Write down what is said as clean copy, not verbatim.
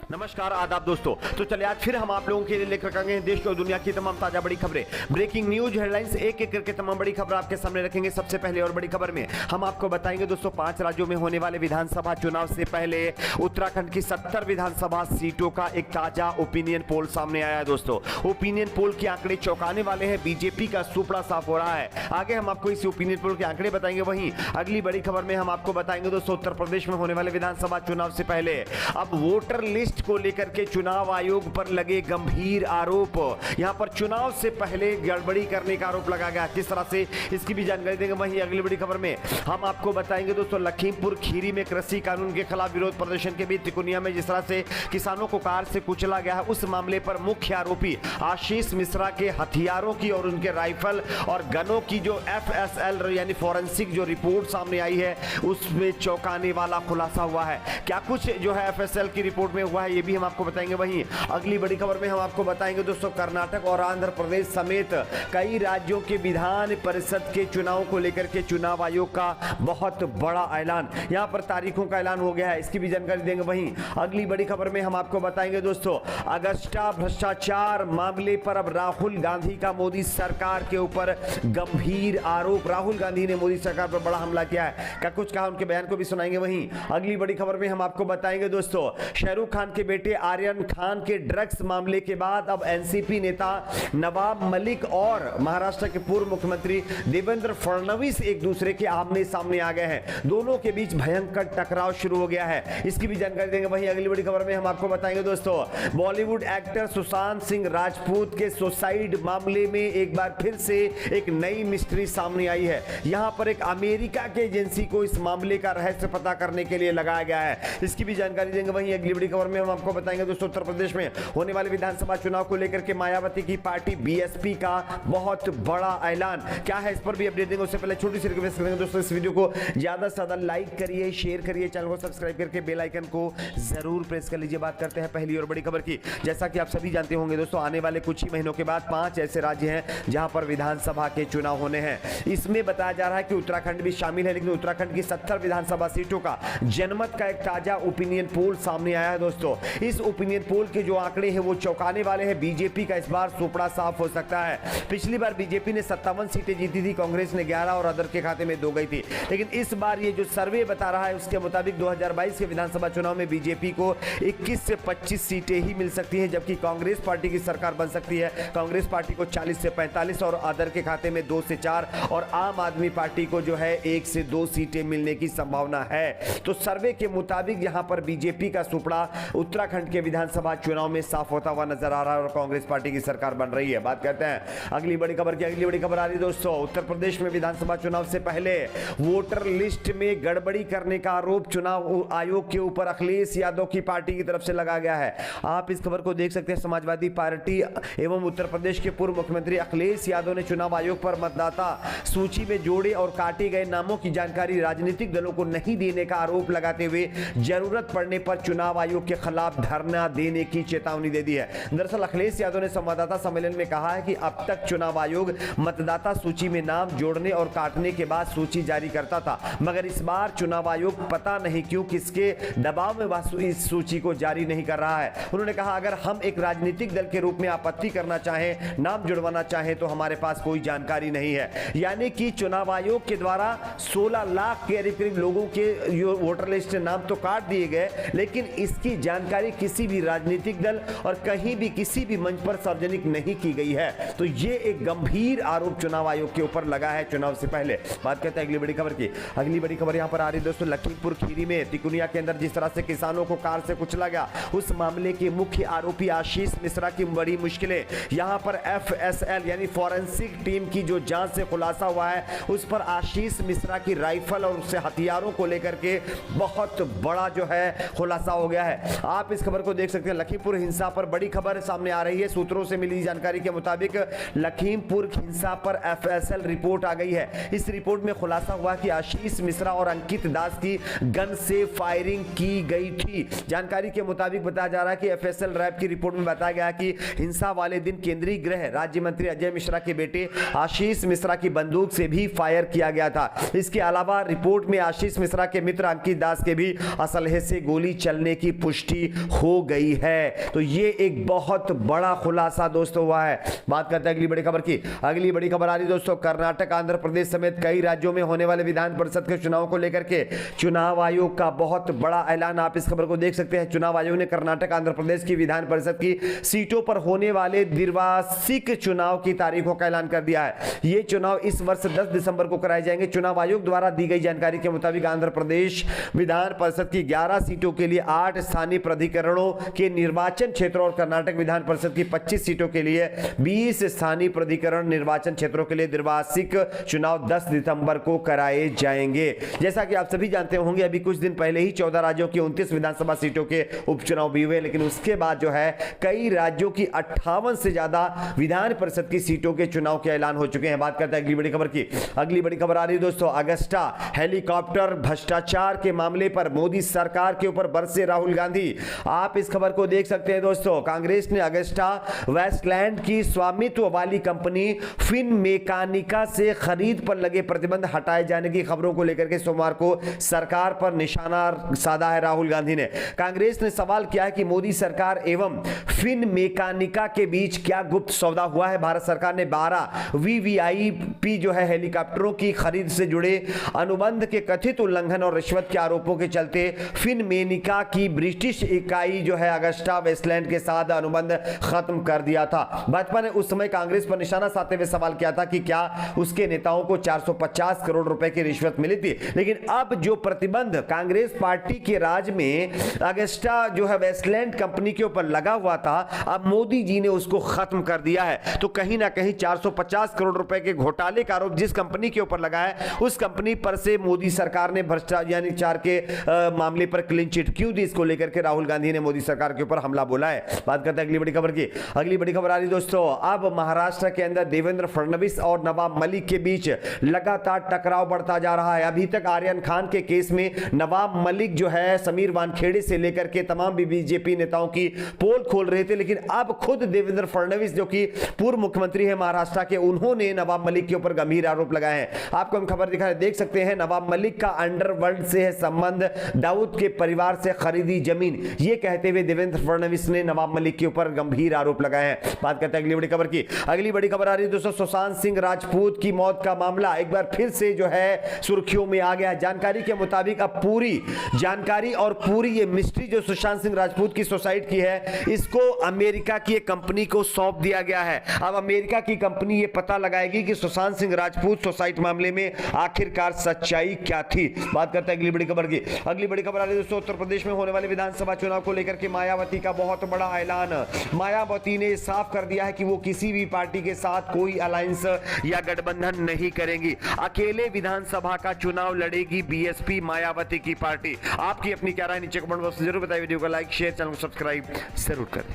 नमस्कार आदाब दोस्तों। तो चलिए आज फिर हम आप लोगों के लिए लेकर आए हैं देश और दुनिया की तमाम ताजा बड़ी खबरें, ब्रेकिंग न्यूज हेडलाइंस, एक एक करके तमाम बड़ी खबर आपके सामने रखेंगे। सबसे पहले और बड़ी खबर में हम आपको बताएंगे दोस्तों 5 राज्यों में होने वाले विधानसभा चुनाव से पहले उत्तराखंड की 70 विधानसभा सीटों का एक ताजा ओपिनियन पोल सामने आया है दोस्तों। ओपिनियन पोल के आंकड़े चौंकाने वाले हैं, बीजेपी का सुपड़ा साफ हो रहा है। आगे हम आपको इस ओपिनियन पोल के आंकड़े बताएंगे। वहीं अगली बड़ी खबर में हम आपको बताएंगे दोस्तों उत्तर प्रदेश में होने वाले विधानसभा चुनाव से पहले अब वोटर लिस्ट को लेकर के चुनाव आयोग पर लगे गंभीर आरोप। यहां पर चुनाव से पहले गड़बड़ी करने का आरोप लगाया गया, किस तरह से इसकी भी जानकारी देंगे। वहीं अगली बड़ी खबर में हम आपको बताएंगे दोस्तों लखीमपुर खीरी में कृषि कानून के खिलाफ विरोध प्रदर्शन के बीच तिकोनिया में जिस तरह से किसानों को कार से कुचला गया है, उस मामले पर मुख्य आरोपी आशीष मिश्रा के हथियारों की और उनके राइफल और गनों की जो FSL यानी फॉरेंसिक जो रिपोर्ट सामने आई है उसमें चौंकाने वाला खुलासा हुआ है। क्या कुछ जो है FSL की रिपोर्ट में हुआ है ये भी हम आपको बताएंगे। वहीं अगली बड़ी खबर में हम आपको बताएंगे दोस्तों कर्नाटक और आंध्र प्रदेश समेत कई राज्यों के विधान परिषद के चुनाव को लेकर के चुनाव आयोग का बहुत बड़ा ऐलान, यहां पर तारीखों का ऐलान हो गया है, इसकी भी जानकारी देंगे। वहीं अगली बड़ी खबर में हम आपको बताएंगे दोस्तों अगस्टा भ्रष्टाचार मामले पर अब राहुल गांधी का मोदी सरकार के ऊपर गंभीर आरोप। राहुल गांधी ने मोदी सरकार पर बड़ा हमला किया है, क्या कुछ कहा उनके बयान को भी सुनाएंगे। वहीं अगली बड़ी खबर में हम आपको बताएंगे दोस्तों शाहरुख खान के बेटे आर्यन खान के ड्रग्स मामले के बाद अब एनसीपी नेता नवाब मलिक और महाराष्ट्र के पूर्व मुख्यमंत्री देवेंद्र फडणवीस एक दूसरे के आमने सामने आ गए हैं। दोनों के बीच भयंकर टकराव शुरू हो गया है, इसकी भी जानकारी देंगे। वहीं अगली बड़ी खबर में हम आपको बताएंगे दोस्तों बॉलीवुड एक्टर सुशांत सिंह राजपूत के सुसाइड मामले में एक बार फिर से एक नई मिस्ट्री सामने आई है। यहां पर एक अमेरिका के एजेंसी को इस मामले का रहस्य पता करने के लिए लगाया गया है, इसकी भी जानकारी देंगे। वहीं अगली बड़ी खबर में हम आपको बताएंगे दोस्तों उत्तर प्रदेश में होने वाले विधानसभा चुनाव को लेकर के मायावती की पार्टी BSP का बहुत बड़ा ऐलान, क्या है इस पर भी अपडेट देंगे। उससे पहले छोटी सी रिक्वेस्ट करेंगे दोस्तों इस वीडियो को ज्यादा से ज्यादा लाइक करिए, शेयर करिए, चैनल को सब्सक्राइब करके बेल आइकन को जरूर प्रेस कर लीजिए। बात करते हैं पहली और बड़ी खबर की। जैसा कि आप सभी जानते होंगे दोस्तों आने वाले कुछ ही महीनों के बाद 5 ऐसे राज्य हैं जहां पर विधानसभा के चुनाव होने हैं। इसमें बताया जा रहा है कि उत्तराखंड भी शामिल है, लेकिन उत्तराखंड की 70 विधानसभा सीटों का जनमत का एक ताजा ओपिनियन पोल सामने आया है दोस्तों। इस ओपिनियन पोल के जो आंकड़े हैं वो चौंकाने वाले हैं। बीजेपी का इस बार सुपड़ा साफ हो सकता है। पिछली बार बीजेपी ने 57 सीटें जीती थी, कांग्रेस ने 11 और अदर के खाते में 2 गई थी। लेकिन इस बार ये जो सर्वे बता रहा है उसके मुताबिक 2022 के विधानसभा चुनाव में बीजेपी को 21 से 25 सीटें ही मिल सकती हैं, जबकि कांग्रेस पार्टी की सरकार बन सकती है। कांग्रेस पार्टी को 40 से 45 और अदर के खाते में 2 से 4 और आम आदमी पार्टी को जो है 1 से 2 सीटें मिलने की संभावना है। तो सर्वे के मुताबिक यहां पर बीजेपी का सुपड़ा उत्तराखंड के विधानसभा चुनाव में साफ होता हुआ नजर आ रहा है और कांग्रेस पार्टी की सरकार बन रही है। बात करते हैं अगली बड़ी खबर की। अगली बड़ी खबर आ रही है दोस्तों उत्तर प्रदेश में विधानसभा चुनाव से पहले वोटर लिस्ट में गड़बड़ी करने का आरोप चुनाव आयोग के ऊपर अखिलेश यादव की पार्टी की तरफ से लगाया गया है। आप इस खबर को देख सकते हैं। समाजवादी पार्टी एवं उत्तर प्रदेश के पूर्व मुख्यमंत्री अखिलेश यादव ने चुनाव आयोग पर मतदाता सूची में जोड़े और काटे गए नामों की जानकारी राजनीतिक दलों को नहीं देने का आरोप लगाते हुए जरूरत पड़ने पर चुनाव आयोग के खिलाफ धरना देने की चेतावनी दे दी है। दरअसल अखिलेश यादव ने संवाददाता सम्मेलन में कहा है कि अब तक चुनाव आयोग मतदाता सूची में नाम जोड़ने और काटने के बाद सूची जारी करता था, मगर इस बार चुनाव आयोग पता नहीं क्यों किसके दबाव में इस सूची को जारी नहीं कर रहा है। उन्होंने कहा अगर हम एक राजनीतिक दल के रूप में आपत्ति करना चाहें, नाम जुड़वाना चाहें तो हमारे पास कोई जानकारी नहीं है। यानी कि चुनाव आयोग के द्वारा 16 लाख के करीब लोगों के वोटर लिस्ट नाम तो काट दिए गए, लेकिन इसकी जानकारी किसी भी राजनीतिक दल और कहीं भी किसी भी मंच पर सार्वजनिक नहीं की गई है। तो ये एक गंभीर आरोप चुनाव आयोग के ऊपर लगा है चुनाव से पहले। बात करते हैं अगली बड़ी खबर की। अगली बड़ी खबर यहां पर आ रही है दोस्तों लखीमपुर खीरी में तिकोनिया के अंदर जिस तरह से किसानों को कार से कुचला गया, उस मामले के मुख्य आरोपी आशीष मिश्रा की बड़ी मुश्किलें। यहां पर FSL यानी फॉरेंसिक टीम की जो जांच से खुलासा हुआ है उस पर आशीष मिश्रा की राइफल और उससे हथियारों को लेकर के बहुत बड़ा जो है खुलासा हो गया है। आप इस खबर को देख सकते हैं। लखीमपुर हिंसा पर बड़ी खबर सामने आ रही है। सूत्रों से मिली जानकारी के मुताबिक लखीमपुर हिंसा पर FSL रिपोर्ट आ गई है। इस रिपोर्ट में खुलासा हुआ कि आशीष मिश्रा और अंकित दास की गन से फायरिंग की गई थी। जानकारी के मुताबिक बताया जा रहा है कि FSL रैप की रिपोर्ट में बताया गया कि हिंसा वाले दिन केंद्रीय गृह राज्य मंत्री अजय मिश्रा के बेटे आशीष मिश्रा की बंदूक से भी फायर किया गया था। इसके अलावा रिपोर्ट में आशीष मिश्रा के मित्र अंकित दास के भी असलहे से गोली चलने की पुष्टि भी हो गई है। तो ये एक बहुत बड़ा खुलासा दोस्तों हुआ है। बात करते हैं अगली बड़ी खबर की। अगली बड़ी खबर आ रही दोस्तों, कर्नाटक, आंध्र प्रदेश समेत कई राज्यों में होने वाले विधान परिषद के चुनाव को लेकर के चुनाव आयोग का बहुत बड़ा ऐलान। आप इस खबर को देख सकते हैं। चुनाव आयोग ने कर्नाटक, आंध्र प्रदेश की विधान परिषद की सीटों पर होने वाले द्विवार्षिक चुनाव की तारीखों का ऐलान कर दिया है। ये चुनाव इस वर्ष 10 दिसंबर को कराए जाएंगे। चुनाव आयोग द्वारा दी गई जानकारी के मुताबिक आंध्र प्रदेश विधान परिषद की 11 सीटों के लिए 8 स्थानीय प्राधिकरणों के निर्वाचन क्षेत्रों और कर्नाटक विधान परिषद की 25 सीटों के लिए 20 स्थानीय प्राधिकरण निर्वाचन क्षेत्रों के लिए द्विवार्षिक चुनाव 10 दिसंबर को कराए जाएंगे। जैसा कि आप सभी जानते होंगे, अभी कुछ दिन पहले ही 14 राज्यों की 29 विधानसभा सीटों के उपचुनाव भी हुए, लेकिन उसके बाद जो है कई राज्यों की 58 से ज्यादा विधान परिषद की सीटों के चुनाव के ऐलान हो चुके हैं। बात करते हैं अगली बड़ी खबर की। अगली बड़ी खबर आ रही है दोस्तों, अगस्टा हेलीकॉप्टर भ्रष्टाचार के मामले पर मोदी सरकार के ऊपर बरसे राहुल गांधी। आप इस खबर को देख सकते हैं दोस्तों। कांग्रेस ने अगस्टा वेस्टलैंड की स्वामित्व वाली कंपनी फिनमेकानिका से खरीद पर लगे प्रतिबंध हटाए जाने की खबरों को लेकर के सोमवार को सरकार पर निशाना साधा है राहुल गांधी ने। कांग्रेस ने सवाल किया है कि मोदी सरकार एवं फिनमेकानिका के बीच क्या गुप्त सौदा हुआ है। भारत सरकार ने 12 वीवीआईपी जो है हेलीकॉप्टरों की खरीद से जुड़े अनुबंध के कथित उल्लंघन और रिश्वत के आरोपों के चलते फिनमेकानिका की ब्रिटिश इकाई जो है अगस्टा वेस्टलैंड के साथ अनुबंध खत्म कर दिया था। भाजपा ने उस समय कांग्रेस पर निशाना साधते हुए सवाल किया था कि क्या उसके नेताओं को 450 करोड़ रुपए की रिश्वत मिली थी। लेकिन अब जो प्रतिबंध कांग्रेस पार्टी के राज में अगस्टा जो है वेस्टलैंड कंपनी के ऊपर लगा हुआ था, अब मोदी जी ने उसको खत्म कर दिया है। तो कहीं ना कहीं 450 करोड़ रुपए के घोटाले का आरोप जिस कंपनी के ऊपर लगा है, उस कंपनी पर से मोदी सरकार ने भ्रष्टाचार यानी चार के मामले पर क्लीन चिट क्यों दी, इसको लेकर के राहुल गांधी ने मोदी सरकार के ऊपर हमला बोला है। बात करते हैं अगली बड़ी खबर की। अगली बड़ी खबर आ रही दोस्तों, अब महाराष्ट्र के अंदर देवेंद्र फडणवीस और नवाब मलिक के बीच लगातार टकराव बढ़ता जा रहा है। अभी तक आर्यन खान के केस में नवाब मलिक जो है समीर वानखेड़े से लेकर के तमाम बीजेपी नेताओं की पोल खोल रहे थे, लेकिन अब खुद देवेंद्र फडणवीस जो कि पूर्व मुख्यमंत्री है महाराष्ट्र के, उन्होंने नवाब मलिक के ऊपर गंभीर आरोप लगाए हैं। आपको हम खबर दिखा देख सकते हैं। नवाब मलिक का अंडरवर्ल्ड से है संबंध, दाऊद के परिवार से खरीदी जमीन, ये कहते हुए देवेंद्र फडणवीस ने नवाब मलिक के ऊपर गंभीर आरोप लगाए हैं। बात करते हैं अगली बड़ी खबर की। अगली बड़ी खबर आ रही है दोस्तों, सुशांत सिंह राजपूत की मौत का मामला एक बार फिर से जो है सुर्खियों में आ गया। जानकारी के मुताबिक अब पूरी जानकारी और पूरी ये मिस्ट्री जो सुशांत सिंह राजपूत की सुसाइड की है, इसको अमेरिका की एक कंपनी को सौंप दिया गया है। अब अमेरिका की कंपनी ये पता लगाएगी कि सुशांत सिंह राजपूत सुसाइड मामले में आखिरकार सच्चाई क्या थी। बात करते हैं अगली बड़ी खबर की। अगली बड़ी खबर आ रही है दोस्तों, उत्तर प्रदेश में होने वाले विधानसभा चुनाव को लेकर के मायावती का बहुत बड़ा ऐलान। मायावती ने साफ कर दिया है कि वो किसी भी पार्टी के साथ कोई अलायंस या गठबंधन नहीं करेंगी। अकेले विधानसभा का चुनाव लड़ेगी बीएसपी मायावती की पार्टी। आपकी अपनी क्या राय नीचे कमेंट बॉक्स में जरूर बताइए। वीडियो को लाइक शेयर, चैनल को सब्सक्राइब जरूर करें।